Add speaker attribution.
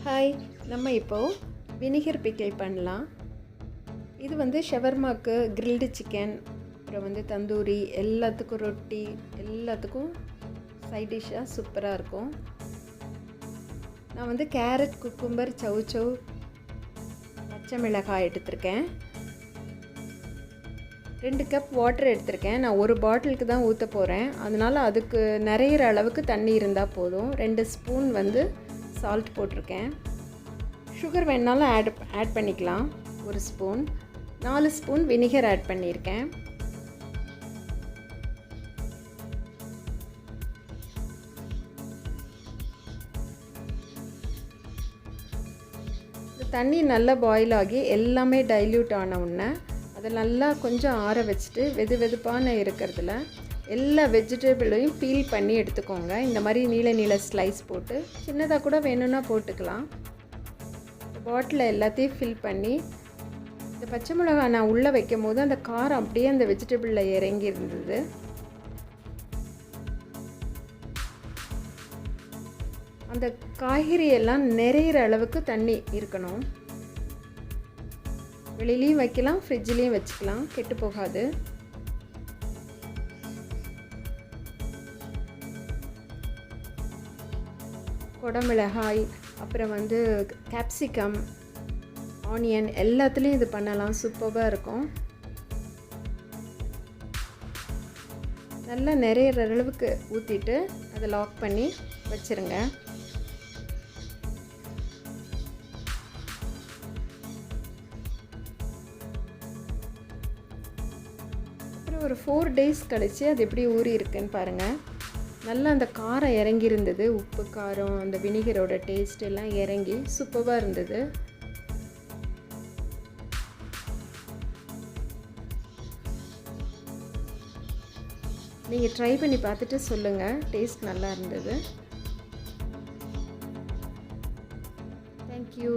Speaker 1: Hi, நம்ம இப்போது vinegar pickle பண்ணலாம். இது வந்து ஷவர்மாக்கு, கிரில்டு சிக்கன், அப்புறம் தந்தூரி, எல்லாத்துக்கும் ரொட்டி, எல்லாத்துக்கும் சைட் டிஷ்ஷாக சூப்பராக இருக்கும். நான் கேரட், குக்கும்பர், chow-chow, பச்சை மிளகாய் எடுத்திருக்கேன். 2 கப் வாட்டர் எடுத்திருக்கேன். நான் ஒரு பாட்டிலுக்கு தான் ஊற்ற போகிறேன். அதனால் அதுக்கு நிறையிற அளவுக்கு தண்ணி இருந்தால் போதும். 2 ஸ்பூன் சால்ட் போட்டிருக்கேன். சுகர் வேணாலும் ஆட் பண்ணிக்கலாம். 1 ஸ்பூன். 4 ஸ்பூன் வினிகர் ஆட் பண்ணியிருக்கேன். இந்த தண்ணி நல்லா பாயில் ஆகி எல்லாமே டைல்யூட் ஆன உடனே அதை நல்லா கொஞ்சம் ஆற வச்சுட்டு வெதுப்பான இருக்கிறதுல எல்லா வெஜிடபிளையும் பீல் பண்ணி எடுத்துக்கோங்க. இந்த மாதிரி நீள ஸ்லைஸ் போட்டு சின்னதாக கூட வேணும்னா போட்டுக்கலாம். பாட்டில் எல்லாத்தையும் ஃபில் பண்ணி இந்த பச்சை மிளகாய் நான் உள்ளே வைக்கும் போது அந்த காரம் அப்படியே அந்த வெஜிடபிளில் இறங்கி இருந்தது. அந்த காய்கறி எல்லாம் நிறையிற அளவுக்கு தண்ணி இருக்கணும். வெளியிலையும் வைக்கலாம், ஃப்ரிட்ஜ்லேயும் வச்சுக்கலாம், கெட்டு போகாது. குடமிளகாய், அப்புறம் கேப்சிகம், ஆனியன் எல்லாத்துலேயும் இது பண்ணலாம். சூப்பராக இருக்கும். நல்லா நிறையிற அளவுக்கு ஊற்றிட்டு அதை லாக் பண்ணி வச்சுருங்க. அப்புறம் ஒரு 4 days கழித்து அது எப்படி ஊறி இருக்குன்னு பாருங்கள். நல்லா அந்த காரம் இறங்கி இருந்தது. உப்பு, காரம், அந்த வினிகரோட டேஸ்ட் எல்லாம் இறங்கி சூப்பராக இருந்தது. நீங்கள் ட்ரை பண்ணி பார்த்துட்டு சொல்லுங்கள். டேஸ்ட் நல்லா இருந்தது. தேங்க்யூ.